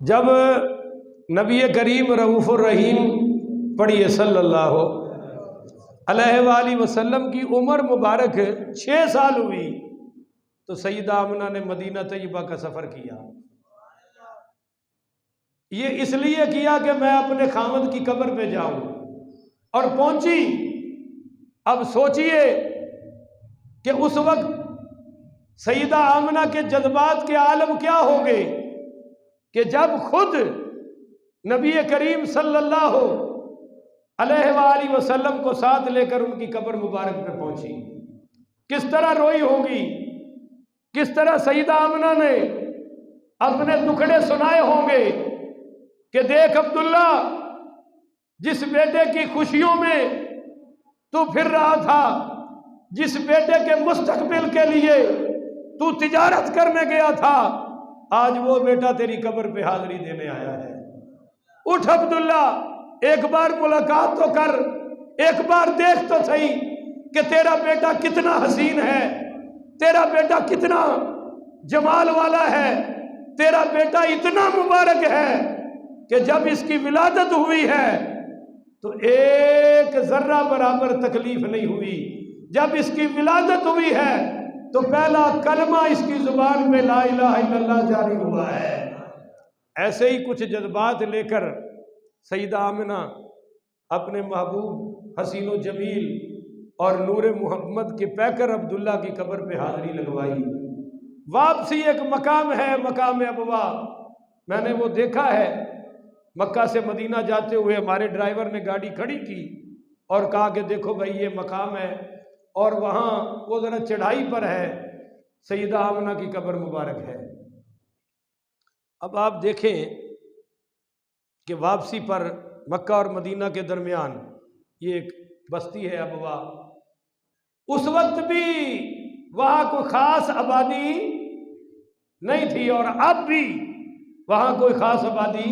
जब नबी करीम रऊफ़ुर रहीम पढ़िए सल्लल्लाहु अलैहि वसल्लम की उम्र मुबारक 6 साल हुई तो सैयदा आमना ने मदीना तैयबा का सफ़र किया। ये इसलिए किया कि मैं अपने खामद की कब्र पे जाऊं, और पहुंची। अब सोचिए कि उस वक्त सैयदा आमना के जज्बात के आलम क्या होंगे कि जब खुद नबी करीम सल्लल्लाहु अलैहि वसल्लम को साथ लेकर उनकी कब्र मुबारक पे पहुंची, किस तरह रोई होंगी, किस तरह सैयदा आमना ने अपने दुखड़े सुनाए होंगे कि देख अब्दुल्ला, जिस बेटे की खुशियों में तू फिर रहा था, जिस बेटे के मुस्तकबिल के लिए तू तिजारत करने गया था, आज वो बेटा तेरी कब्र पे हाजिरी देने आया है। उठ अब्दुल्ला, एक बार मुलाकात तो कर, एक बार देख तो सही कि तेरा बेटा कितना हसीन है, तेरा बेटा कितना जमाल वाला है, तेरा बेटा इतना मुबारक है कि जब इसकी विलादत हुई है तो एक जर्रा बराबर तकलीफ नहीं हुई। जब इसकी विलादत हुई है तो पहला कलमा इसकी जुबान में ला इलाहा इल्लल्लाह जारी हुआ है। ऐसे ही कुछ जज्बात लेकर सैयदा आमिना अपने महबूब हसीनो जमील और नूरे मोहम्मद के पैकर अब्दुल्ला की कब्र पे हाजिरी लगवाई। वापसी एक मकाम है, मकाम अबवा। मैंने वो देखा है, मक्का से मदीना जाते हुए हमारे ड्राइवर ने गाड़ी खड़ी की और कहा कि देखो भाई ये मकाम है, और वहाँ वो ज़रा चढ़ाई पर है, सैयदा आमना की कब्र मुबारक है। अब आप देखें कि वापसी पर मक्का और मदीना के दरमियान ये एक बस्ती है अबवा। उस वक्त भी वहाँ कोई ख़ास आबादी नहीं थी और अब भी वहाँ कोई ख़ास आबादी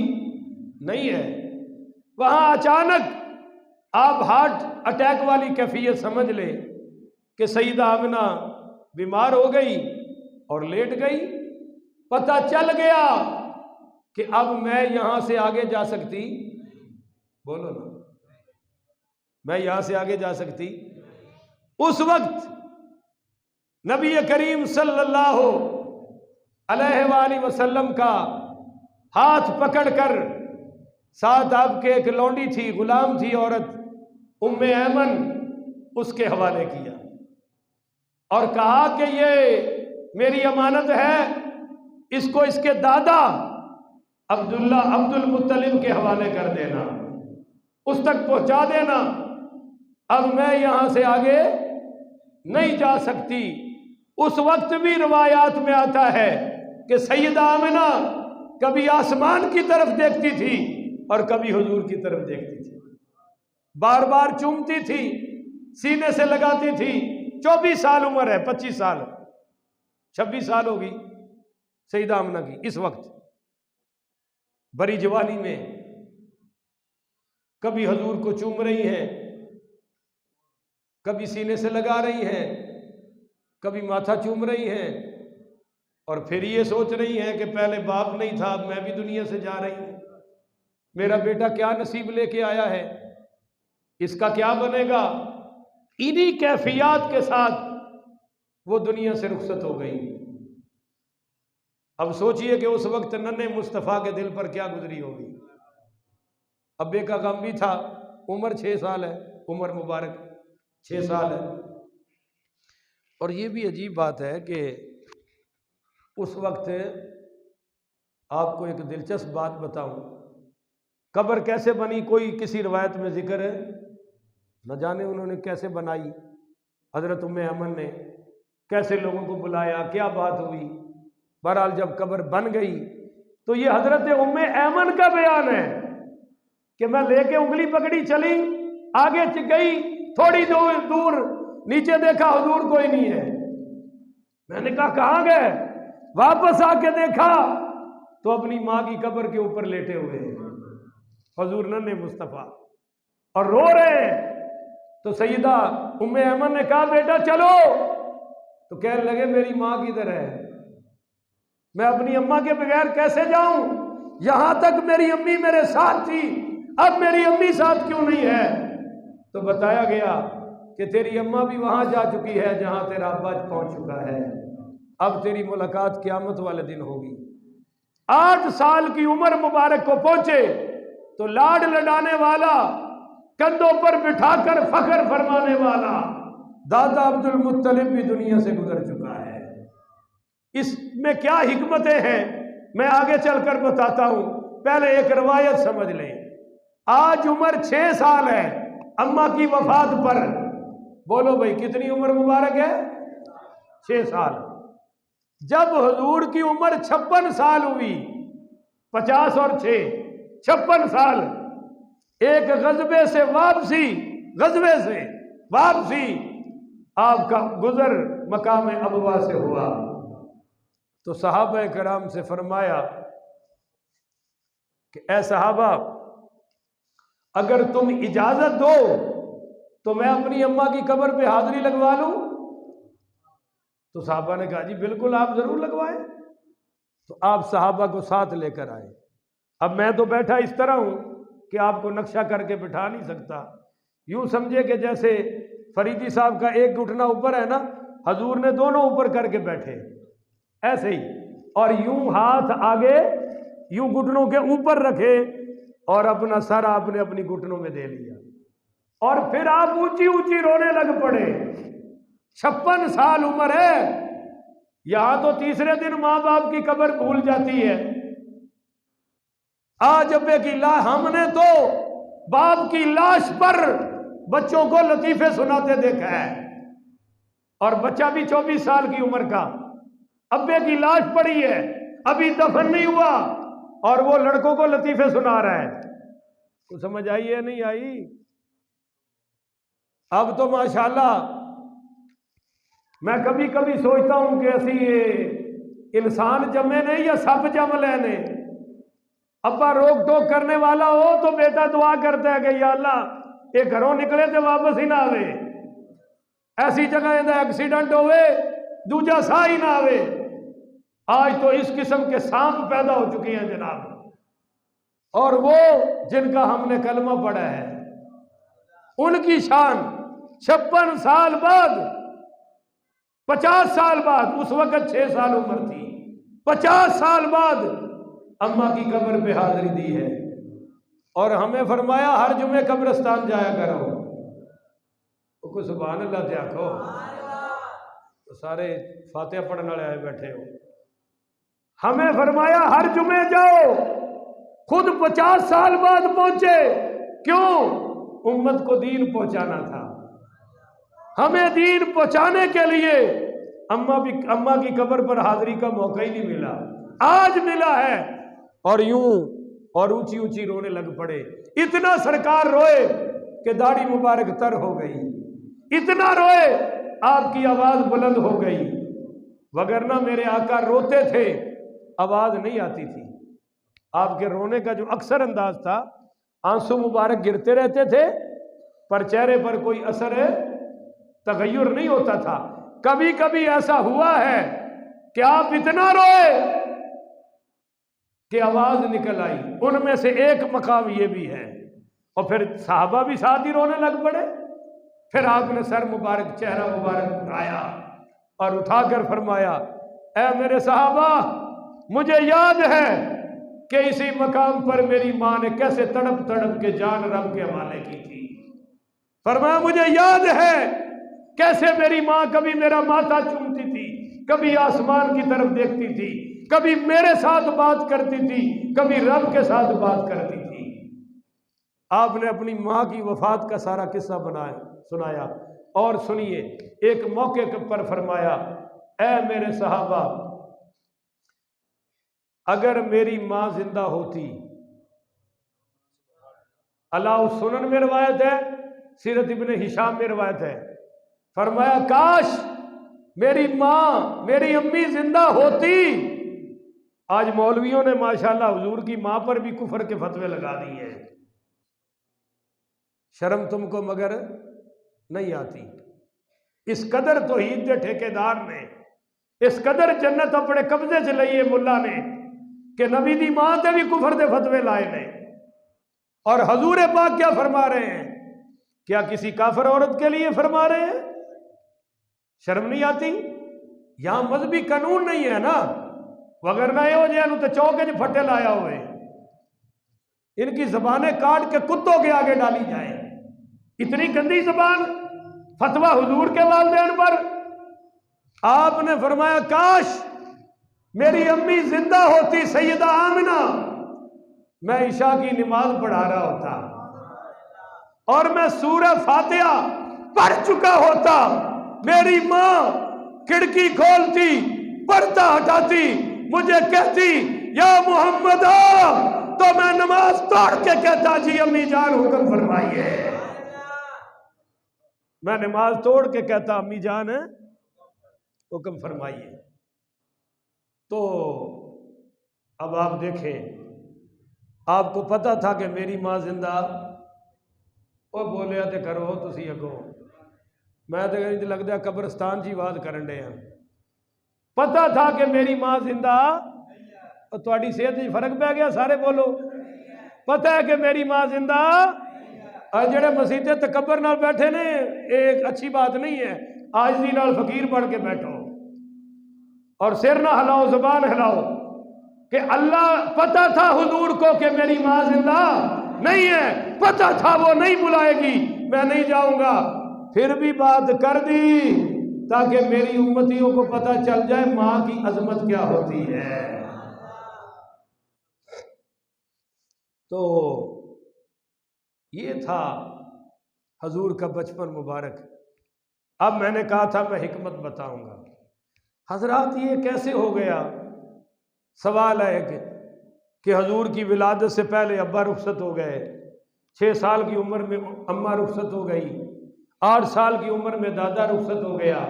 नहीं है। वहाँ अचानक आप हार्ट अटैक वाली कैफियत समझ ले कि सैयदा आमिना बीमार हो गई और लेट गई। पता चल गया कि अब मैं यहां से आगे जा सकती, बोलो ना, मैं यहां से आगे जा सकती। उस वक्त नबी करीम सल्लल्लाहु अलैहि वसल्लम का हाथ पकड़कर, साथ आपके एक लौंडी थी, गुलाम थी औरत, उम्मे ऐमन, उसके हवाले किया और कहा कि ये मेरी अमानत है, इसको इसके दादा अब्दुल मुत्तलिब के हवाले कर देना, उस तक पहुंचा देना। अब मैं यहां से आगे नहीं जा सकती। उस वक्त भी रिवायात में आता है कि सैयदा आमिना कभी आसमान की तरफ देखती थी और कभी हुजूर की तरफ देखती थी, बार बार चूमती थी, सीने से लगाती थी। 24 साल उम्र है, 25 साल 26 साल होगी सैयदा आमिना की इस वक्त, बड़ी जवानी में। कभी हुजूर को चूम रही हैं, कभी सीने से लगा रही हैं, कभी माथा चूम रही हैं, और फिर ये सोच रही हैं कि पहले बाप नहीं था, अब मैं भी दुनिया से जा रही हूं, मेरा बेटा क्या नसीब लेके आया है, इसका क्या बनेगा। इन्हीं कैफियत के साथ वो दुनिया से रुखसत हो गई। अब सोचिए कि उस वक्त नन्हे मुस्तफ़ा के दिल पर क्या गुजरी होगी। अब्बे का गम भी था, उम्र 6 साल है, उम्र मुबारक 6 साल है। और ये भी अजीब बात है कि उस वक्त आपको एक दिलचस्प बात बताऊं, कब्र कैसे बनी कोई किसी रवायत में जिक्र है, न जाने उन्होंने कैसे बनाई, हजरत उम्मे ऐमन ने कैसे लोगों को बुलाया, क्या बात हुई। बहरहाल जब कब्र बन गई तो ये हजरत उम्मे ऐमन का बयान है कि मैं लेके उंगली पकड़ी चली, आगे गई, थोड़ी दूर नीचे देखा हुजूर कोई नहीं है। मैंने कहा कहाँ गए, वापस आके देखा तो अपनी माँ की कब्र के ऊपर लेटे हुए हैं हुजूर नन्हे मुस्तफ़ा और रो रहे हैं। तो सैयदा उम्मे ऐमन ने कहा बेटा चलो, तो कहने लगे मेरी माँ किधर है, मैं अपनी अम्मा के बगैर कैसे जाऊं। यहां तक मेरी अम्मी मेरे साथ थी, अब मेरी अम्मी साथ क्यों नहीं है? तो बताया गया कि तेरी अम्मा भी वहां जा चुकी है जहां तेरा अब्बा पहुंच चुका है, अब तेरी मुलाकात क़यामत वाले दिन होगी। 8 साल की उम्र मुबारक को पहुंचे तो लाड लडाने वाला, कंधों पर बिठाकर फख्र फरमाने वाला दादा अब्दुल मुत्तलिब भी दुनिया से गुजर चुका है। इसमें क्या हिकमतें हैं मैं आगे चलकर बताता हूं, पहले एक रवायत समझ लें। आज उम्र 6 साल है अम्मा की वफात पर। बोलो भाई कितनी उम्र मुबारक है? 6 साल। जब हुजूर की उम्र 56 साल हुई, 50 और 6 56 साल, एक गजबे से वापसी आपका गुजर मकाम अबवा से हुआ तो सहाबा कराम से फरमाया कि ए सहाबा, अगर तुम इजाजत दो तो मैं अपनी अम्मा की कब्र पे हाजिरी लगवा लूं। तो सहाबा ने कहा जी बिल्कुल, आप जरूर लगवाएं। तो आप सहाबा को साथ लेकर आए। अब मैं तो बैठा इस तरह हूं कि आपको नक्शा करके बिठा नहीं सकता। यूं समझे कि जैसे फरीदी साहब का एक घुटना ऊपर है ना, हजूर ने दोनों ऊपर करके बैठे, ऐसे ही, और यूं हाथ आगे यूं घुटनों के ऊपर रखे और अपना सर आपने अपनी घुटनों में दे लिया और फिर आप ऊंची ऊंची रोने लग पड़े। 56 साल उम्र है। यहां तो तीसरे दिन मां बाप की कब्र भूल जाती है। आज अब्बे की लाश, हमने तो बाप की लाश पर बच्चों को लतीफे सुनाते देखा है, और बच्चा भी 24 साल की उम्र का, अब्बे की लाश पड़ी है, अभी दफन नहीं हुआ और वो लड़कों को लतीफे सुना रहा है। तो समझ आई है नहीं आई? अब तो माशाल्लाह मैं कभी कभी सोचता हूं कि ऐसी ये इंसान जमे नहीं या सब जम लेने। अब्बा रोक टोक करने वाला हो तो बेटा दुआ करता है कि या अल्लाह ये घरों निकले तो वापस ही ना आवे, ऐसी जगह एक्सीडेंट होवे दूजा सा ही ना आवे। आज तो इस किस्म के सांप पैदा हो चुके हैं जनाब, और वो जिनका हमने कलमा पढ़ा है उनकी शान 56 साल बाद, 50 साल बाद, उस वक्त 6 साल उम्र थी, 50 साल बाद अम्मा की कब्र पे हाजिरी दी है। और हमें फरमाया हर जुमे कब्रिस्तान जाया करो। तो कुछ सुभान अल्लाह ते आखो। तो सारे फातिहा पढ़ने वाले आए बैठे हो। हमें फरमाया हर जुमे जाओ, खुद 50 साल बाद पहुंचे। क्यों? उम्मत को दीन पहुंचाना था। हमें दीन पहुंचाने के लिए अम्मा की कब्र पर हाजिरी का मौका ही नहीं मिला, आज मिला है। और यूं और ऊंची ऊंची रोने लग पड़े। इतना सरकार रोए कि दाढ़ी मुबारक तर हो गई, इतना रोए आपकी आवाज बुलंद हो गई। वगरना मेरे आका रोते थे, आवाज नहीं आती थी। आपके रोने का जो अक्सर अंदाज था, आंसू मुबारक गिरते रहते थे पर चेहरे पर कोई असर तगय्युर नहीं होता था। कभी कभी ऐसा हुआ है कि आप इतना रोए कि आवाज निकल आई। उनमें से एक मकाम ये भी है। और फिर साहबा भी साथ ही रोने लग पड़े। फिर आपने सर मुबारक, चेहरा मुबारक उठाया और उठाकर फरमाया, ऐ मेरे साहबा, मुझे याद है कि इसी मकाम पर मेरी मां ने कैसे तड़प तड़प के जान रब के हवाले की थी। फरमाया मुझे याद है कैसे मेरी मां कभी मेरा माथा चूमती थी, कभी आसमान की तरफ देखती थी, कभी मेरे साथ बात करती थी, कभी रब के साथ बात करती थी। आपने अपनी मां की वफात का सारा किस्सा सुनाया। और सुनिए, एक मौके पर फरमाया, ऐ मेरे सहाबा, अगर मेरी मां जिंदा होती, अलाउ सुनन में रवायत है, सीरत इब्ने हिशाम में रवायत है, फरमाया काश मेरी मां, मेरी अम्मी जिंदा होती। आज मौलवियों ने माशाल्लाह हुजूर की मां पर भी कुफर के फतवे लगा दिए हैं। शर्म तुमको मगर नहीं आती। इस कदर तौहीद के ठेकेदार ने, इस कदर जन्नत अपने कब्जे च लई है मुल्ला ने कि नबी दी मां ते भी कुफर दे फतवे लाए ने। और हजूर पाक क्या फरमा रहे हैं? क्या किसी काफिर औरत के लिए फरमा रहे हैं? शर्म नहीं आती? यहां मजहबी कानून नहीं है ना, वगरना यो जो तो चौके च फटे लाया हुए, इनकी जबानें काट के कुत्तों के आगे डाली जाए। इतनी गंदी जबान, फतवा हुजूर के वालिदैन पर। आपने फरमाया काश मेरी अम्मी जिंदा होती सैयदा आमिना, मैं ईशा की नमाज पढ़ा रहा होता और मैं सूरह फातिहा पढ़ चुका होता। मेरी मां खिड़की खोलती, पर्दा हटाती, मुझे कहती या मोहम्मद, तो मैं नमाज तोड़ के कहता जी अम्मी जान हुक्म फरमाइए। मैं नमाज तोड़ के कहता अम्मी जान है हुक्म फरमाइए। तो अब आप देखें, आपको पता था कि मेरी मां जिंदा, वो बोलिया तो करो तुसी अगो, मैं तो लगता कब्रस्तान जी बात करन डे। पता था कि मेरी मां जिंदा, तो थोड़ी सेहत में फर्क पै गया? सारे बोलो। पता है कि मेरी मां जिंदा, और जेड़े मसीते तकबर नाल बैठे ने, एक अच्छी बात नहीं है। आजजी नाल फकीर बन के बैठो और सिर ना हिलाओ, जुबान हिलाओ कि अल्लाह पता था हुजूर को कि मेरी मां जिंदा नहीं है, पता था वो नहीं बुलाएगी, मैं नहीं जाऊंगा, फिर भी बात कर दी ताकि मेरी उम्मतियों को पता चल जाए मां की अजमत क्या होती है। तो ये था हजूर का बचपन मुबारक। अब मैंने कहा था मैं हिकमत बताऊंगा। हजरात ये कैसे हो गया? सवाल है कि हजूर की विलादत से पहले अब्बा रुखसत हो गए, 6 साल की उम्र में अम्मा रुखसत हो गई, 8 साल की उम्र में दादा रुखसत हो गया।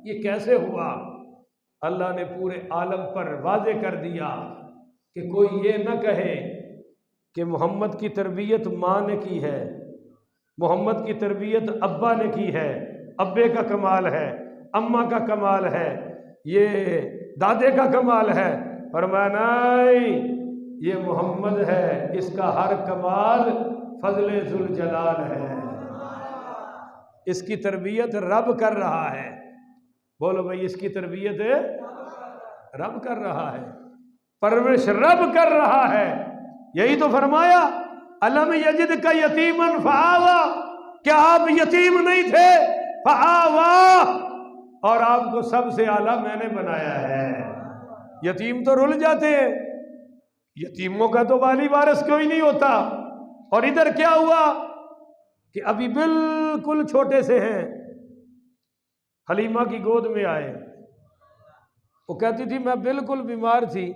ये कैसे हुआ? अल्लाह ने पूरे आलम पर वाजे कर दिया कि कोई ये न कहे कि मोहम्मद की तरबियत माँ ने की है, मोहम्मद की तरबियत अब्बा ने की है, अब्बे का कमाल है, अम्मा का कमाल है, ये दादे का कमाल है। फरमाया नहीं, ये मोहम्मद है, इसका हर कमाल फजले जुल जलाल है, इसकी तरबियत रब कर रहा है। बोलो भाई, इसकी तरबियत रब कर रहा है, परवरिश रब कर रहा है। यही तो फरमाया अलम यजिद का यतीमन फआवा, क्या आप यतीम नहीं थे? फआवा, और आपको सबसे आला मैंने बनाया है। यतीम तो रुल जाते हैं, यतीमों का तो वाली वारिस कोई नहीं होता। और इधर क्या हुआ कि अभी बिल्कुल छोटे से हैं, हलीमा की गोद में आए। वो कहती थी मैं बिल्कुल बीमार थी,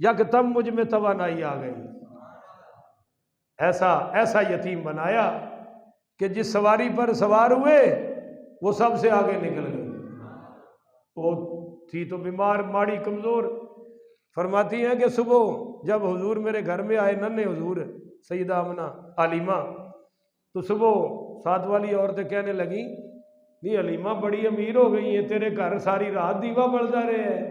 यकदम मुझ में तवानाई आ गई। ऐसा यतीम बनाया कि जिस सवारी पर सवार हुए वो सबसे आगे निकल गई। वो थी तो बीमार, माड़ी, कमजोर। फरमाती हैं कि सुबह जब हुजूर मेरे घर में आए, नन्हे हुजूर सईदा आमना हलीमा, तो सुबह साथ वाली औरतें कहने लगी नहीं हलीमा बड़ी अमीर हो गई है, तेरे घर सारी रात दीवा बलता रहे हैं।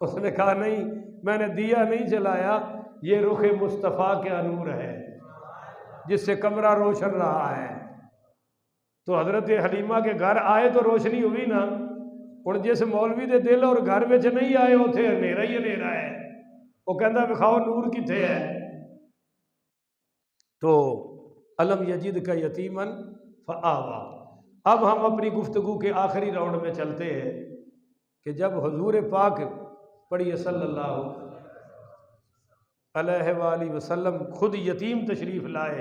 उसने कहा नहीं, मैंने दिया नहीं जलाया, ये रुख मुस्तफ़ा के नूर है जिससे कमरा रोशन रहा है। तो हजरत हलीमा के घर आए तो रोशनी हुई ना, और जिस मौलवी दे दिल और घर में नहीं आए उथे हनेरा ही हनेरा है। वो कहता विखाओ नूर किथे है। तो अलम यजिद का यतीमन फआवा। अब हम अपनी गुफ्तगू के आखिरी राउंड में चलते हैं कि जब हुजूर पाक पढ़िए सल्लल्लाहु अलैहि वसल्लम खुद यतीम तशरीफ़ लाए,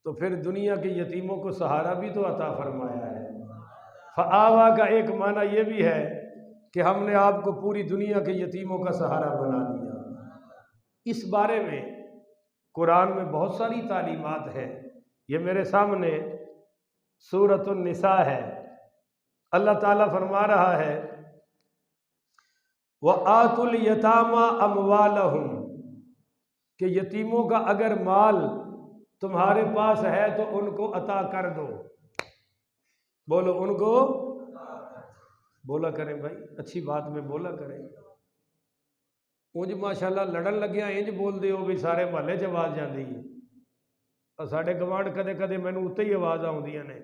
तो फिर दुनिया के यतीमों को सहारा भी तो अता फरमाया है। फआवा का एक माना यह भी है कि हमने आपको पूरी दुनिया के यतीमों का सहारा बना दिया। इस बारे में कुरान में बहुत सारी तालीमात है। ये मेरे सामने सूरतुन निसा है। अल्लाह ताला फरमा रहा है व आतुल यतामा अमवालहुम, कि यतीमों का अगर माल तुम्हारे पास है तो उनको अता कर दो। बोलो उनको बोला करें भाई, अच्छी बात में बोला करें। उंज माशाअल्लाह लड़न लग्या इंज बोलते हो भी सारे महल्ले च आवाज़ जाती है। और साढ़े गवांढ कदे कदे मैनू उत्ते ही आवाज़ आउंदियां ने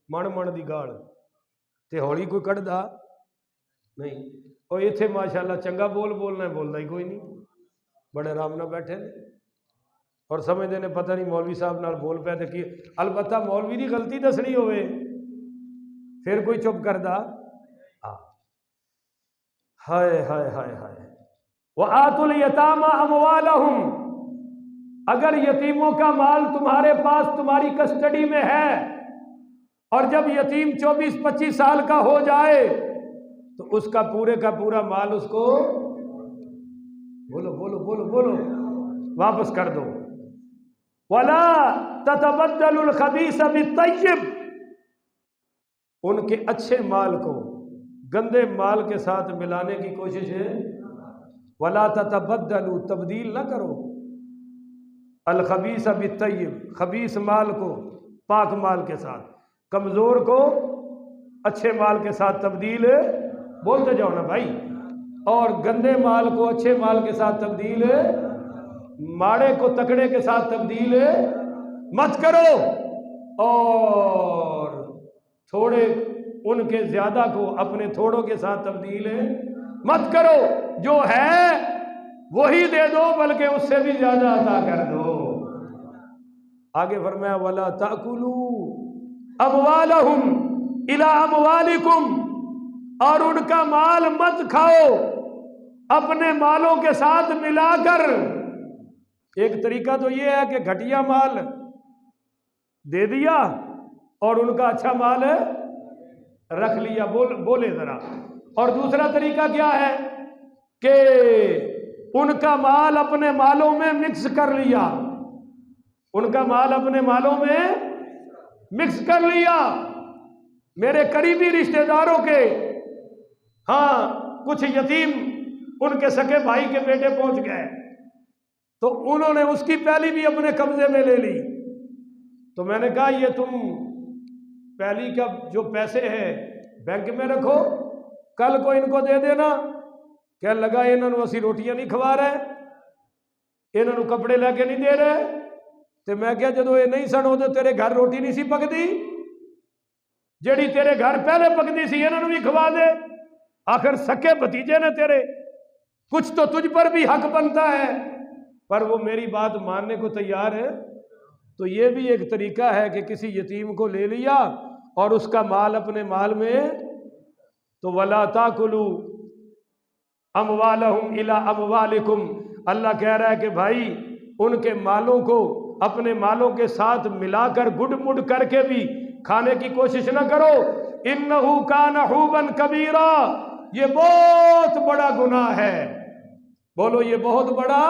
मन मन की गाल, तो हौली कोई कढ़दा नहीं। और इत्थे माशाअल्लाह चंगा बोलना बोलता ही कोई नहीं, बड़े आराम नाल बैठे ने और समझते ने पता नहीं मौलवी साहब नाल बोल पाया तो की। अलबत्ता मौलवी की गलती दसनी होवे फिर कोई चुप करदा। हाय हाय हाय हाय। वह आतुल यतामा अमवालहुम, अगर यतीमों का माल तुम्हारे पास तुम्हारी कस्टडी में है और जब यतीम 24-25 साल का हो जाए तो उसका पूरे का पूरा माल उसको बोलो बोलो बोलो बोलो वापस कर दो। वला ततबद्दलुल खबीस बित्तय्यब, उनके अच्छे माल को गंदे माल के साथ मिलाने की कोशिश है। वला ततबद्दलु, तब्दील ना करो, अल खबीस बित्तय्यब, खबीस माल को पाक माल के साथ, कमज़ोर को अच्छे माल के साथ तब्दील बोलते जाओ ना भाई। और गंदे माल को अच्छे माल के साथ तब्दील, माड़े को तकड़े के साथ तब्दील मत करो। और थोड़े उनके ज्यादा को अपने थोड़ों के साथ तब्दील मत करो, जो है वही दे दो बल्कि उससे भी ज्यादा अता कर दो। आगे फरमाया वला ताकुलू अमवालहुम इला अमवालिकुम, और उनका माल मत खाओ अपने मालों के साथ मिलाकर। एक तरीका तो यह है कि घटिया माल दे दिया और उनका अच्छा माल रख लिया, बोले जरा। और दूसरा तरीका क्या है कि उनका माल अपने मालों में मिक्स कर लिया, उनका माल अपने मालों में मिक्स कर लिया। मेरे करीबी रिश्तेदारों के कुछ यतीम उनके सके भाई के बेटे पहुंच गए तो उन्होंने उसकी पहली भी अपने कब्जे में ले ली। तो मैंने कहा ये तुम पहली का जो पैसे हैं बैंक में रखो, कल को इनको दे देना। कहने लगा इन्होंने असी रोटियां नहीं खवा रहे, इन्होंने कपड़े लेके नहीं दे रहे। तो मैं क्या जो ये नहीं सन उदो तेरे घर रोटी नहीं सी पकती, जेड़ी तेरे घर पहले पकती सी इन्होंने भी खवा दे। आखिर सके भतीजे ने तेरे, कुछ तो तुझ पर भी हक बनता है। पर वो मेरी बात मानने को तैयार है। तो ये भी एक तरीका है कि किसी यतीम को ले लिया और उसका माल अपने माल में, तो वला ताकुलू अमवालहुम इला अमवालिकुम, अल्लाह कह रहा है कि भाई उनके मालों को अपने मालों के साथ मिलाकर गुड मुड करके भी खाने की कोशिश न करो। इन्नहु कान हुबन कबीरा, ये बहुत बड़ा गुनाह है। बोलो ये बहुत बड़ा।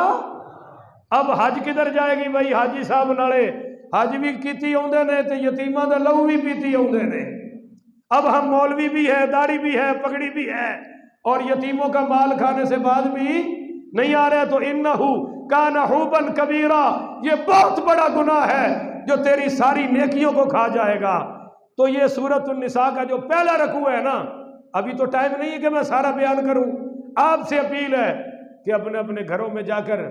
अब हज किधर जाएगी भाई, हाजी साहब नाले हज भी कीती आउंदे ने ते यतीमां दा लहू भी पीती आउंदे ने। अब हम मौलवी भी है, दाढ़ी भी है, पगड़ी भी है और यतीमों का माल खाने से बाद भी नहीं आ रहे। तो इन्नहु कान हुबन कबीरा, ये बहुत बड़ा गुनाह है जो तेरी सारी नेकियों को खा जाएगा। तो ये सूरत निसा का जो पहला रकू है ना, अभी तो टाइम नहीं है कि मैं सारा बयान करूं। आपसे अपील है कि अपने अपने घरों में जाकर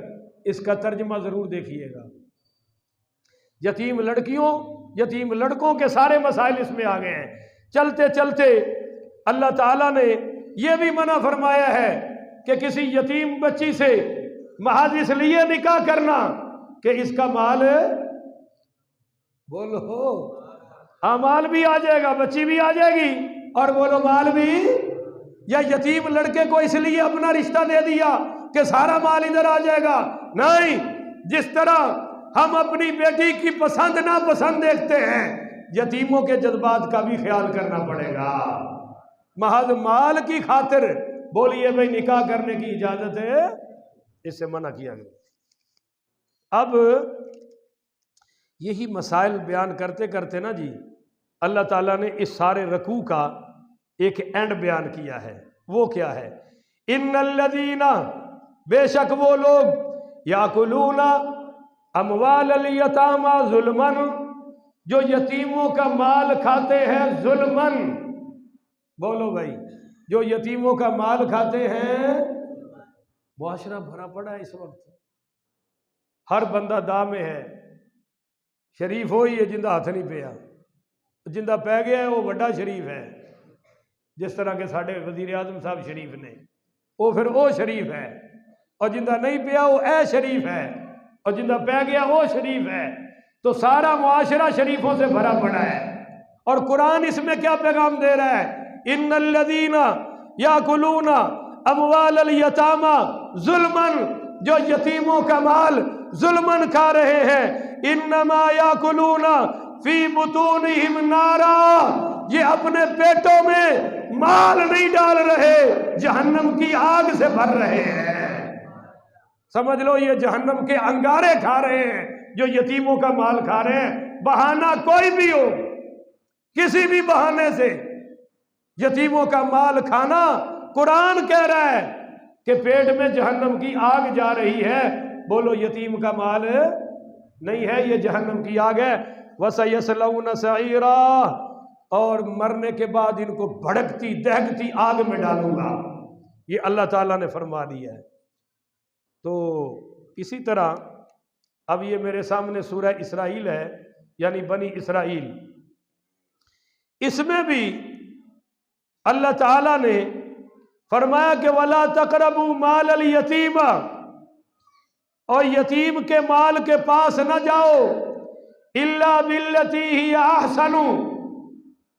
इसका तर्जमा जरूर देखिएगा। यतीम लड़कियों यतीम लड़कों के सारे मसाइल इसमें आ गए हैं। चलते चलते अल्लाह ताला ने यह भी मना फरमाया है कि किसी यतीम बच्ची से महज इसलिए निकाह करना कि इसका माल, बोलो हाँ माल भी आ जाएगा, बच्ची भी आ जाएगी और बोलो माल भी। या यतीम लड़के को इसलिए अपना रिश्ता दे दिया कि सारा माल इधर आ जाएगा। नहीं, जिस तरह हम अपनी बेटी की पसंद ना पसंद देखते हैं, यतीमों के जज्बात का भी ख्याल करना पड़ेगा। महज माल की खातिर बोलिए भाई निकाह करने की इजाजत है, इससे मना किया गया। अब यही मसाइल बयान करते करते ना जी अल्लाह ताला ने इस सारे रकू का एक एंड बयान किया है। वो क्या है? इन्नल्लज़ीना, बेशक वो लोग, याकुलूना अमवालल यतामा जुल्मन, जो यतीमों का माल खाते हैं जुल्मन। बोलो भाई, जो यतीमों का माल खाते हैं, मुआशरा भरा पड़ा है इस वक्त, हर बंदा दा में है। शरीफ हो ही है जिंदा हाथ नहीं पिया, जिंदा पै गया है वो बड़ा शरीफ है। जिस तरह के साढ़े वजीर आजम साहब शरीफ ने, वो फिर वो शरीफ है, और जिंदा नहीं पिया वो ए शरीफ है, और जिंदा पै गया वो शरीफ है। तो सारा मुआशरा शरीफों से भरा पड़ा है। और कुरान इसमें क्या पैगाम दे रहा है? इन्नल्लज़ीना याकुलूना अमवालल यतामा जुल्मन, जो यतीमों का माल जुल्मन खा रहे हैं, इन्नमा याकुलूना फी बुतूनिहिम नारा, ये अपने पेटों में माल नहीं डाल रहे, जहन्नम की आग से भर रहे हैं। समझ लो ये जहन्नम के अंगारे खा रहे हैं जो यतीमों का माल खा रहे हैं। बहाना कोई भी हो, किसी भी बहाने से यतीमों का माल खाना, कुरान कह रहा है कि पेट में जहन्नम की आग जा रही है। बोलो यतीम का माल नहीं है, ये जहन्नम की आग है। वसयस्लौन सईरा, और मरने के बाद इनको भड़कती दहकती आग में डालूंगा, ये अल्लाह ताला ने फरमा दिया है। तो इसी तरह अब ये मेरे सामने सूरह इसराइल है, यानी बनी इसराइल, इसमें भी अल्लाह ताला ने फरमाया कि वला तकरबू माल अल यतीमा, और यतीम के माल के पास न जाओ, इल्ला बिल्लती ही ahsanu,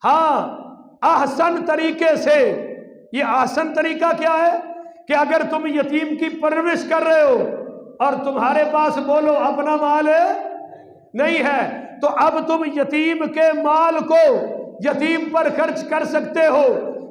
हाँ आहसन तरीके से। ये आहसन तरीका क्या है कि अगर तुम यतीम की परवरिश कर रहे हो और तुम्हारे पास बोलो अपना माल नहीं है, तो अब तुम यतीम के माल को यतीम पर खर्च कर सकते हो।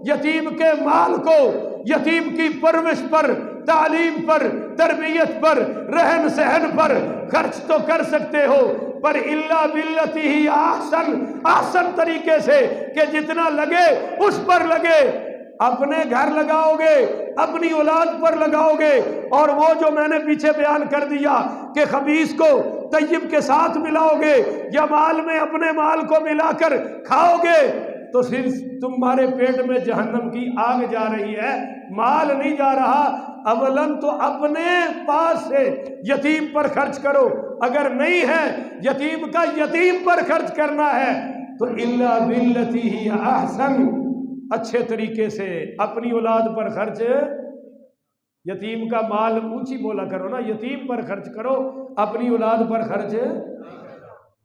यतीम के माल को यतीम की परवरिश पर, तालीम पर, तरबियत पर, रहन सहन पर खर्च तो कर सकते हो, पर इल्ला बिल्लती ही आहसन, आहसन तरीके से कि जितना लगे उस पर लगे। अपने घर लगाओगे, अपनी औलाद पर लगाओगे, और वो जो मैंने पीछे बयान कर दिया कि खबीस को तय्यब के साथ मिलाओगे या माल में अपने माल को मिलाकर खाओगे, तो फिर तुम्हारे पेट में जहन्नम की आग जा रही है, माल नहीं जा रहा। अवलन तो अपने पास से यतीम पर खर्च करो, अगर नहीं है यतीम का यतीम पर खर्च करना है तो इल्ला बिल्लती ही ahsan, अच्छे तरीके से अपनी औलाद पर खर्च, यतीम का माल ऊंची बोला करो ना, यतीम पर खर्च करो, अपनी औलाद पर खर्च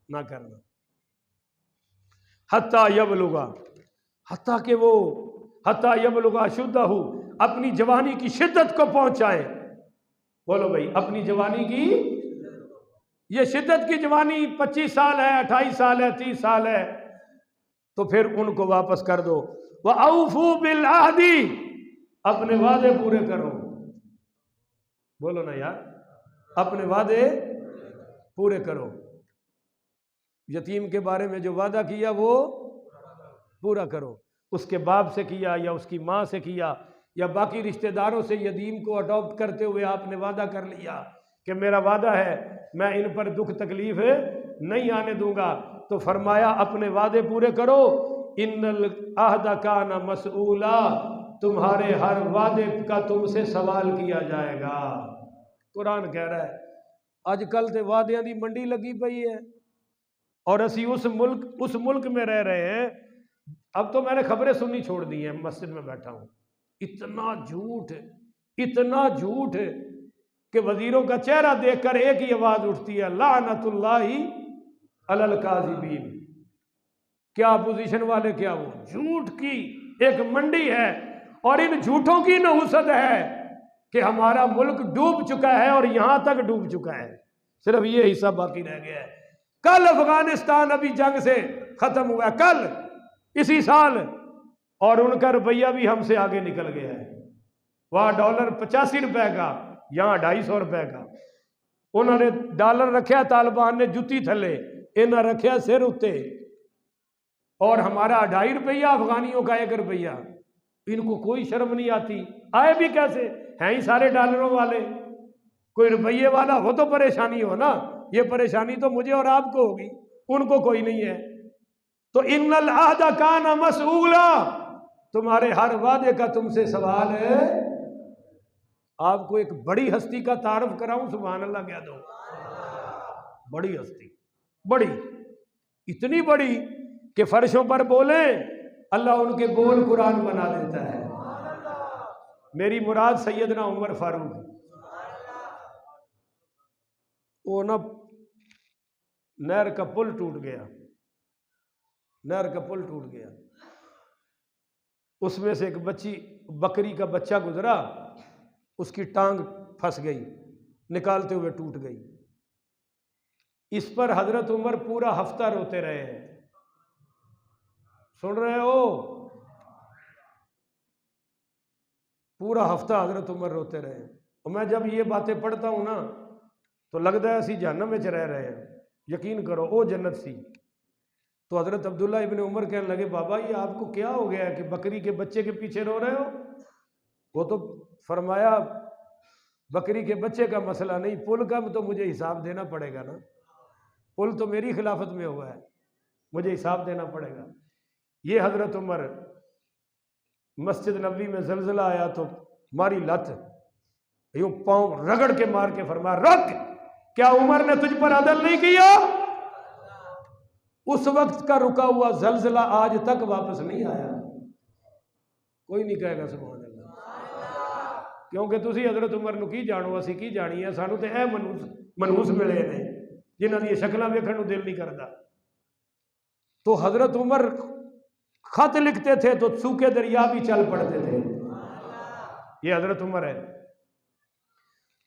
ना करना। हत्ता यबलुगा, हत्ता के वो हत्ता यबलुगा शुद्धहु, अपनी जवानी की शिद्दत को पहुंचाए। बोलो भाई, अपनी जवानी की, ये शिद्दत की जवानी 25 साल है, 28 साल है, 30 साल है, तो फिर उनको वापस कर दो। वह औफू बिल आहदी, अपने वादे पूरे करो। बोलो ना यार, अपने वादे पूरे करो। यतीम के बारे में जो वादा किया वो पूरा करो। उसके बाप से किया या उसकी माँ से किया या बाकी रिश्तेदारों से यतीम को अडॉप्ट करते हुए आपने वादा कर लिया कि मेरा वादा है मैं इन पर दुख तकलीफ नहीं आने दूंगा, तो फरमाया अपने वादे पूरे करो। इन्नल आहदा काना मसऊला, तुम्हारे हर वादे का तुमसे सवाल किया जाएगा। कुरान कह रहा है आजकल तो वादियां दी मंडी लगी पई है, और असी उस मुल्क में रह रहे हैं। अब तो मैंने खबरें सुननी छोड़ दी हैं, मस्जिद में बैठा हूं, इतना झूठ कि वजीरों का चेहरा देखकर एक ही आवाज उठती है, लानतुल्लाहि अलल काज़िबीन। क्या अपोजिशन वाले, क्या वो झूठ की एक मंडी है, और इन झूठों की नहुसत है कि हमारा मुल्क डूब चुका है और यहां तक डूब चुका है, सिर्फ ये हिस्सा बाकी रह गया है। कल अफगानिस्तान अभी जंग से खत्म हुआ, कल इसी साल, और उनका रुपया भी हमसे आगे निकल गया है। वहां डॉलर 85 रुपए का, यहां 250 रुपए का। उन्होंने डॉलर रखा, तालिबान ने जुत्ती थले, इन्हें रखा सिर उत्ते, और हमारा 2.5 रुपया, अफगानियों का 1 रुपया। इनको कोई शर्म नहीं आती। आए भी कैसे, हैं ही सारे डॉलरों वाले। कोई रुपये वाला हो तो परेशानी हो ना, ये परेशानी तो मुझे और आपको होगी, उनको कोई नहीं है। तो इन्नल आहदा काना मसऊला, तुम्हारे हर वादे का तुमसे सवाल है। आपको एक बड़ी हस्ती का तारुफ कराऊं, सुभान अल्लाह कह दो। बड़ी हस्ती, बड़ी, इतनी बड़ी कि फर्शों पर बोले अल्लाह उनके बोल कुरान बना देता है। मेरी मुराद सैयदना उमर फारूक। वो ना नहर का पुल टूट गया, नहर का पुल टूट गया, उसमें से एक बकरी का बच्चा गुजरा, उसकी टांग फंस गई, निकालते हुए टूट गई। इस पर हजरत उमर पूरा हफ्ता रोते रहे हैं। सुन रहे हो? पूरा हफ्ता हजरत उमर रोते रहे। और मैं जब ये बातें पढ़ता हूं ना तो लगता है असी जहन्नम में रह रहे हैं। यकीन करो वो जन्नत सी। तो हजरत अब्दुल्ला इब्ने उमर कहने लगे, बाबा ये आपको क्या हो गया है कि बकरी के बच्चे के पीछे रो रहे हो? वो तो फरमाया बकरी के बच्चे का मसला नहीं, पुल का तो मुझे हिसाब देना पड़ेगा ना, पुल तो मेरी खिलाफत में हुआ है, मुझे हिसाब देना पड़ेगा। ये हजरत उमर, मस्जिद नबी में जलजला आया तो मारी लत, यूं पांव रगड़ के मार के फरमाया, रुक, क्या उमर ने तुझ पर अदल नहीं किया? उस वक्त का रुका हुआ जलजला आज तक वापस नहीं आया। कोई नहीं कहेगा सुभान अल्लाह, क्योंकि तुसी हजरत उमर नूं की जानो, असी की जानी है। सानू तो यह मनहूस मिले ने जिन्हां दी शक्लां वेखण नूं दिल नहीं करता। तो हजरत उमर खत लिखते थे तो सूखे दरिया भी चल पड़ते थे। ये हजरत उमर है।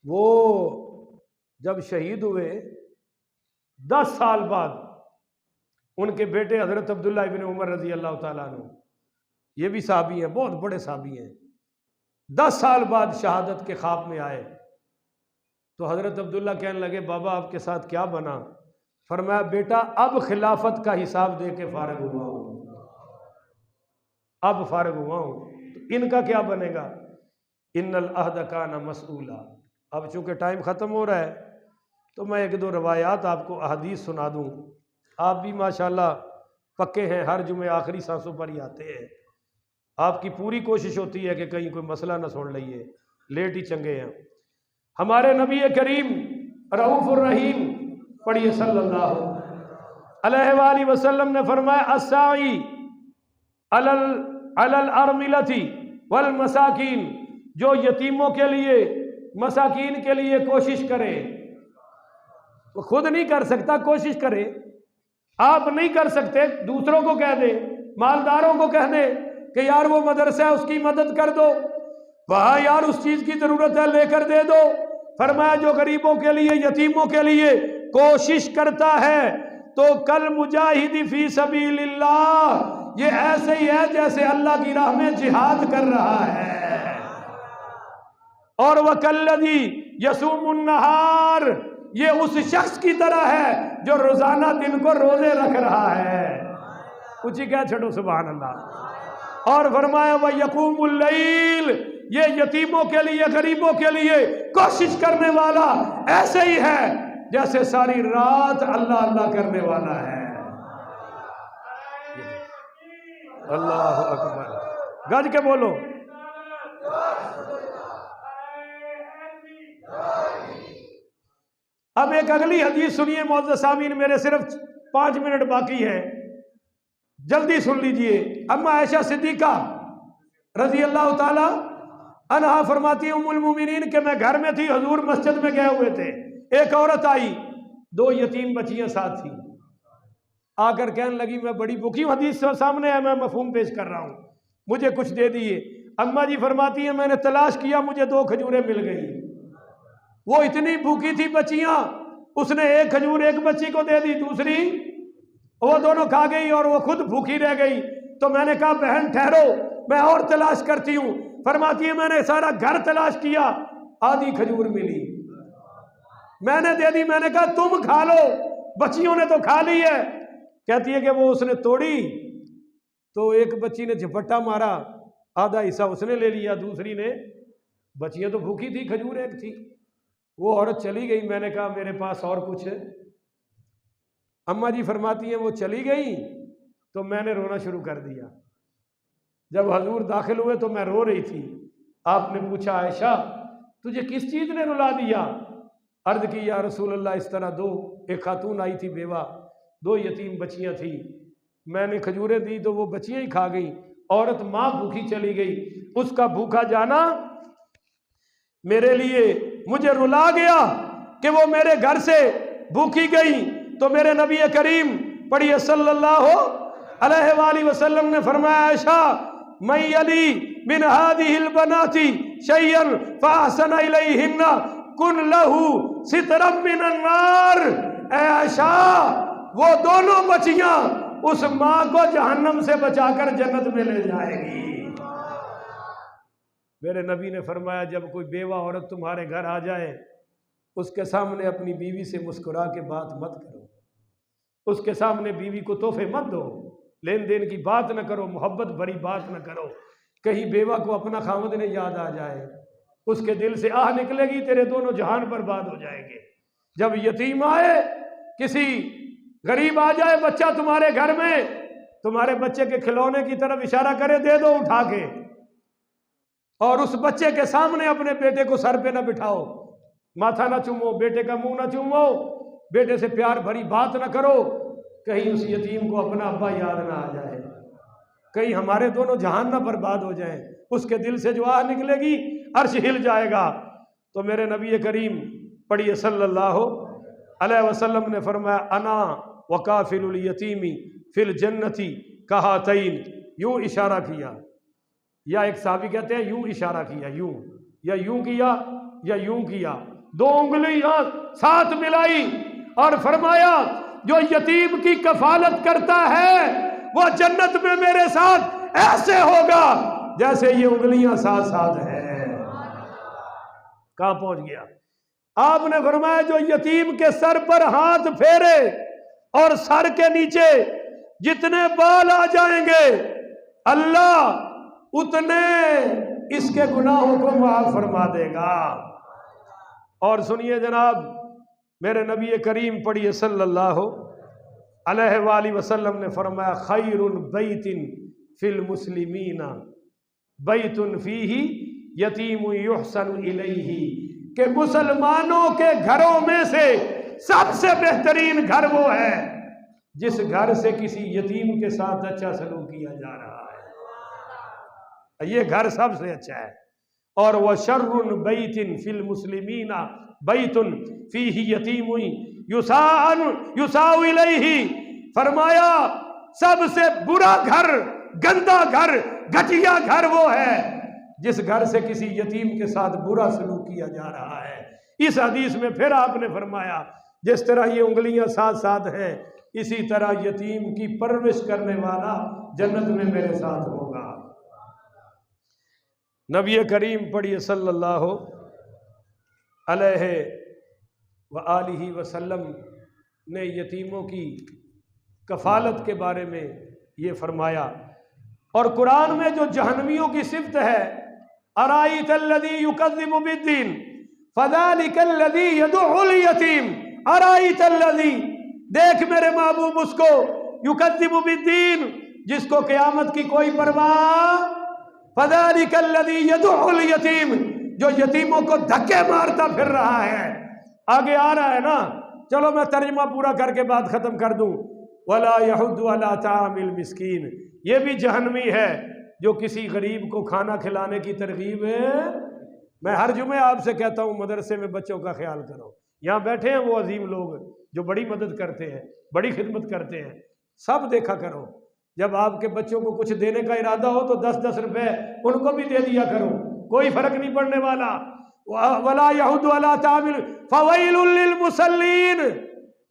वो जब शहीद हुए 10 साल बाद उनके बेटे हजरत अब्दुल्ला इब्ने उमर रजी अल्लाह ताला अन्हु, ये भी साहबी हैं, बहुत बड़े साहबी हैं, 10 साल बाद शहादत के ख्वाब में आए। तो हजरत अब्दुल्ला कहने लगे, बाबा आपके साथ क्या बना? फरमाया, बेटा अब खिलाफत का हिसाब दे के फारग हुआ हूं, अब फारग हुआ हूं। तो इनका क्या बनेगा? इन्नल अहद काना मसऊला। अब चूंकि टाइम ख़त्म हो रहा है तो मैं एक दो रवायात आपको अहदीस सुना दूं। आप भी माशाल्लाह पक्के हैं, हर जुमे आखिरी सांसों पर ही आते हैं। आपकी पूरी कोशिश होती है कि कहीं कोई मसला ना सुन लइए, लेट ही चंगे हैं। हमारे नबी करीम रऊफुर रहीम पढ़िए सल्लल्लाहु अलैहि वसल्लम ने फरमाया, अस्साई अलल अलल अरमिलती वल मसाकीन, जो यतीमों के लिए मसाकीन के लिए कोशिश करे, वो खुद नहीं कर सकता, कोशिश करे। आप नहीं कर सकते, दूसरों को कह दे, मालदारों को कह दे कि यार वो मदरसा है उसकी मदद कर दो, वहां यार उस चीज की जरूरत है लेकर दे दो। फरमाया जो गरीबों के लिए यतीमों के लिए कोशिश करता है तो कल मुजाहिदी फी सबीलिल्लाह, ये ऐसे ही है जैसे अल्लाह की राह में जिहाद कर रहा है। और वकल्लदी यसूमुन नहार, ये उस शख्स की तरह है जो रोजाना दिन को रोजे रख रहा है। कुछ ही क्या छड़ो सुभान अल्लाह। और फरमाया व यकूमुल लैल, ये यतीमों के लिए गरीबों के लिए कोशिश करने वाला ऐसे ही है जैसे सारी रात अल्लाह अल्लाह करने वाला है। अल्लाह अकबर, गज के बोलो। अब एक अगली हदीस सुनिए मौजूद सामीन, मेरे सिर्फ 5 मिनट बाकी है, जल्दी सुन लीजिए। अम्मा आयशा सिद्दीका रजी अल्लाह ताला अन्हा फरमाती है, उम्मुल मोमिनीन के मैं घर में थी, हुजूर मस्जिद में गए हुए थे, एक औरत आई, 2 यतीम बच्चियां साथ थी, आकर कहने लगी मैं बड़ी भूखी हूं, हदीस सामने है, मैं मफहूम पेश कर रहा हूं, मुझे कुछ दे दिए। अम्मा जी फरमाती है मैंने तलाश किया, मुझे 2 खजूरें मिल गई। वो इतनी भूखी थी बच्चियां, उसने एक खजूर एक बच्ची को दे दी, दूसरी वो दोनों खा गई और वो खुद भूखी रह गई। तो मैंने कहा बहन ठहरो, मैं और तलाश करती हूं। फरमाती है मैंने सारा घर तलाश किया, आधी खजूर मिली, मैंने दे दी। मैंने कहा तुम खा लो, बच्चियों ने तो खा ली है। कहती है कि वो उसने तोड़ी तो एक बच्ची ने झपट्टा मारा, आधा हिस्सा उसने ले लिया, दूसरी ने, बच्चियां तो भूखी थी, खजूर एक थी। वो औरत चली गई। मैंने कहा मेरे पास और कुछ है। अम्मा जी फरमाती हैं वो चली गई तो मैंने रोना शुरू कर दिया। जब हजूर दाखिल हुए तो मैं रो रही थी। आपने पूछा आयशा तुझे किस चीज़ ने रुला दिया? अर्ज की या रसूल अल्लाह, इस तरह एक खातून आई थी बेवा, 2 यतीम बच्चियां थी, मैंने खजूरें दी तो वो बच्चियां ही खा गई, औरत माँ भूखी चली गई, उसका भूखा जाना मेरे लिए मुझे रुला गया कि वो मेरे घर से भूखी गई। तो मेरे नबी करीम पढ़िए सल्लल्लाहु अलैहि वसल्लम ने फरमाया, आयशा मैं अली बिन हादिहिल बनाती शैयन फअहसन इलैहिन्ना कुन लहू सितरम मिनन नार। आयशा, वो दोनों बच्चियां उस माँ को जहन्नम से बचाकर जन्नत में ले जाएगी। मेरे नबी ने फरमाया, जब कोई बेवा औरत तुम्हारे घर आ जाए, उसके सामने अपनी बीवी से मुस्कुरा के बात मत करो, उसके सामने बीवी को तोहफे मत दो, लेन देन की बात न करो, मोहब्बत भरी बात न करो। कहीं बेवा को अपना खामद ने याद आ जाए, उसके दिल से आह निकलेगी, तेरे दोनों जहान बर्बाद हो जाएंगे। जब यतीम आए, किसी गरीब आ जाए बच्चा तुम्हारे घर में, तुम्हारे बच्चे के खिलौने की तरफ इशारा करे, दे दो उठा के, और उस बच्चे के सामने अपने बेटे को सर पे ना बिठाओ, माथा ना चूमो, बेटे का मुंह ना चूमो, बेटे से प्यार भरी बात ना करो, कहीं उस यतीम को अपना अब्बा याद ना आ जाए, कहीं हमारे दोनों जहान ना बर्बाद हो जाए। उसके दिल से जो आह निकलेगी, अर्श हिल जाएगा। तो मेरे नबी करीम पढ़िए सल्लल्लाहु अलैहि वसल्लम ने फरमाया, अना वकाफिलुल यतीमी फिल जन्नती कहातैन, यूं इशारा किया, या एक साहबी कहते हैं यूं इशारा किया, यूं या यूं किया या यूं किया, 2 उंगलियां साथ मिलाई और फरमाया, जो यतीम की कफालत करता है वो जन्नत में मेरे साथ ऐसे होगा जैसे ये उंगलियां साथ साथ हैं। कहां पहुंच गया? आपने फरमाया, जो यतीम के सर पर हाथ फेरे और सर के नीचे जितने बाल आ जाएंगे, अल्लाह उतने इसके गुनाहों को माफ फरमा देगा। और सुनिए जनाब, मेरे नबी करीम पढ़िए सल्लल्लाहु अलैहि वसल्लम ने फरमाया, खैरुन बैतिन फिल मुस्लिमीना बैतुन फीही यतीम युहसन इलैही, के मुसलमानों के घरों में से सबसे बेहतरीन घर वो है जिस घर से किसी यतीम के साथ अच्छा सलूक किया जा रहा है, ये घर सबसे अच्छा है। और वह शर्रुन बैतिन फिल मुस्लिमीना बैतुन फीही यतीम युसाउ इलैही, फरमाया सबसे बुरा घर, गंदा घर, घटिया घर वो है जिस घर से किसी यतीम के साथ बुरा सलूक किया जा रहा है। इस हदीस में फिर आपने फरमाया, जिस तरह ये उंगलियां साथ साथ हैं, इसी तरह यतीम की परवरिश करने वाला जन्नत में मेरे साथ होगा। नबी करीम पढ़िए सल्लल्लाहु अलैहि वसल्लम ने यतीमों की कफालत के बारे में ये फरमाया। और कुरान में जो जहन्नमियों की सिफ्त है, अराइतल्लज़ी युकज़्ज़िबु बिद्दीन फ़ज़ालिकल्लज़ी यदउल यतीम, अराइतल्लज़ी, देख मेरे महबूब उसको, युकज़्ज़िबु बिद्दीन, जिसको क़यामत की कोई परवाह, फ़ज़ालिकल्लज़ी यदउल यतीम, जो यतीमों को धक्के मारता फिर रहा है। आगे आ रहा है ना, चलो मैं तर्जुमा पूरा करके बात खत्म कर दूं। वला यहुद्दु अला तामिल मिस्कीन, ये भी जहन्नमी है जो किसी गरीब को खाना खिलाने की तरगीब है। मैं हर जुमे आपसे कहता हूँ, मदरसे में बच्चों का ख्याल करो। यहाँ बैठे हैं वो अजीम लोग जो बड़ी मदद करते हैं, बड़ी खिदमत करते हैं, सब देखा करो। जब आपके बच्चों को कुछ देने का इरादा हो तो 10-10 रुपए उनको भी दे दिया करो, कोई फर्क नहीं पड़ने वाला। वला यहुद्दु अला तामिल फवैलुल लिल मुसल्लीन,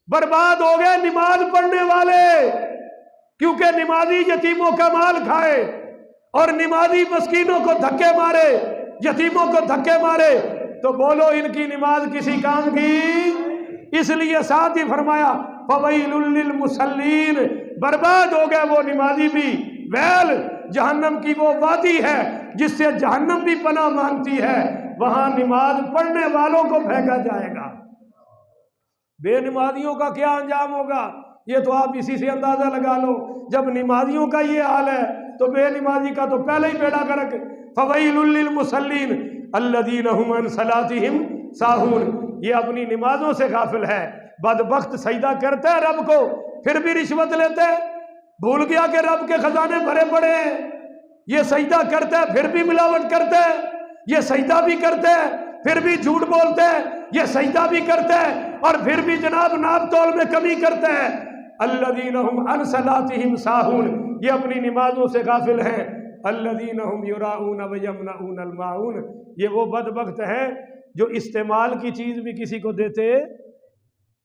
बर्बाद हो गए नमाज पढ़ने वाले, क्योंकि नमाजी यतीमों का माल खाए और नमाजी मस्कीनों को धक्के मारे, यतीमों को धक्के मारे, तो बोलो इनकी नमाज किसी काम की। इसलिए साथ ही फरमाया फवैलुल लिल मुसल्लीन, बर्बाद हो गए वो नमाजी भी। वैल, जहन्नम की वो वादी है जिससे जहन्नम भी पनाह मांगती है, वहां नमाज पढ़ने वालों को फेंका जाएगा। बेनमाजियों का क्या अंजाम होगा, ये तो आप इसी से अंदाजा लगा लो। जब नमाजियों का ये हाल है तो बेनमाजी का तो पहले ही बेड़ा गर्क। फवैलुल लिल मुसल्लीन अल्लज़ीना हुम अन सलातिहिम साहून, ये अपनी नमाजों से गाफिल है। बदबख्त सजदा करता है रब को, फिर भी रिश्वत लेता है, भूल गया कि रब के खजाने भरे पड़े हैं। ये सजदा करता है फिर भी मिलावट करता है, ये सजदा भी करता है फिर भी झूठ बोलता है, ये सजदा भी करता है और फिर भी जनाब नाप तोल में कमी करता है। अल्लज़ीना हुम अन सलातिहिम साहून, ये अपनी नमाजों से गाफिल हैं। अल्लज़ीना हुम युराऊन व यमनऊनल माऊन, ये वो बदबख्त हैं जो इस्तेमाल की चीज़ भी किसी को देते,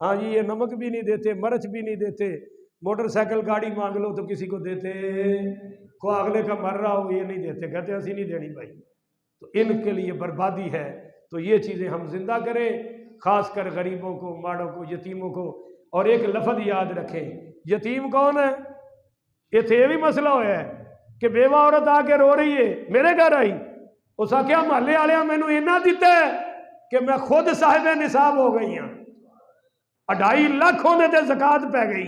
हाँ जी, ये नमक भी नहीं देते, मिर्च भी नहीं देते, मोटरसाइकिल गाड़ी मांग लो तो किसी को देते, को अगले का मर रहा हो ये नहीं देते, कहते ऐसी नहीं देनी भाई। तो इनके लिए बर्बादी है। तो ये चीज़ें हम जिंदा करें, खासकर गरीबों को, माड़ों को, यतीमों को। और एक लफ्ज़ याद रखें, यतीम कौन है? इत्थे ये भी मसला होया है कि बेवा औरत आके रो रही है मेरे घर आई, उस आख्या महल्ले वाले मैनू इन्ना दिता है कि मैं खुद साहिब निसाब हो गई हाँ, 2.5 लाख होने ते ज़कात पै गई।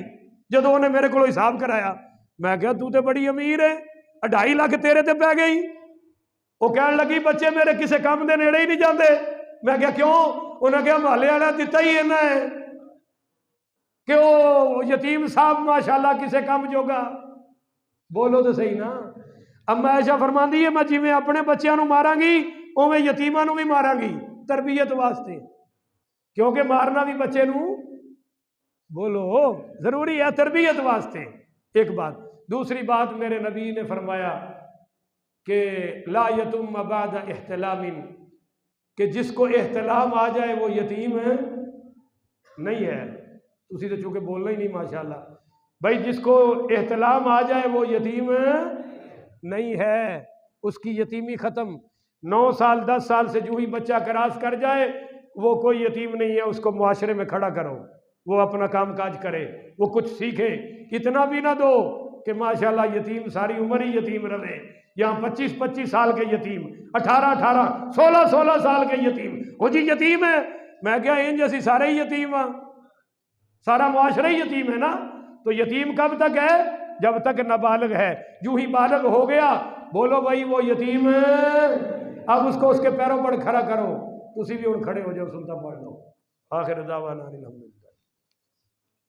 जो उन्हें मेरे को हिसाब कराया, मैं क्या तू तो बड़ी अमीर है, 2.5 लाख तेरे ते पै गई। वो कह लगी बच्चे मेरे किसी काम के नेड़े ही नहीं जाते। मैं क्या क्यों? उन्हें क्या महल्ले वाला दिता ही इन्ना है कि वो यतीम साहब माशाल्लाह किसी काम जोगा। बोलो तो सही ना। अम्मा ऐशा फरमांदी है मैं जिवें अपने बच्चों मारांगी उवें यतीमां नूं भी मारांगी, तरबियत वास्ते, क्योंकि मारना भी बच्चे नूं, बोलो, जरूरी है, तरबियत वास्ते। एक बात। दूसरी बात, मेरे नबी ने फरमाया कि ला यतुम बाद इहतलामिन, कि जिसको एहतलाम आ जाए वो यतीम नहीं है। उसी तो चूंकि बोलना ही नहीं माशाल्लाह भाई, जिसको एहतलाम आ जाए वो यतीम नहीं है, उसकी यतीमी ख़त्म। 9 साल 10 साल से जो ही बच्चा क्रॉस कर जाए वो कोई यतीम नहीं है, उसको मुआशरे में खड़ा करो, वो अपना काम काज करे, वो कुछ सीखे। इतना भी ना दो कि माशाल्लाह यतीम सारी उम्र ही यतीम रहे। यहाँ 25-25 साल के यतीम, 18-18, 16-16 साल के यतीम, वो जी यतीम है। मैं क्या इन जैसी सारे ही यतीम हैं, सारा मुआशरा ही यतीम है ना। तो यतीम कब तक है? जब तक नाबालिग है। जो ही बालिग हो गया, बोलो भाई वो यतीम है, अब उसको उसके पैरों पर खड़ा करो। तुसी भी उन खड़े हो जाओ, सुनता पढ़ लो। आखिर दावा ना।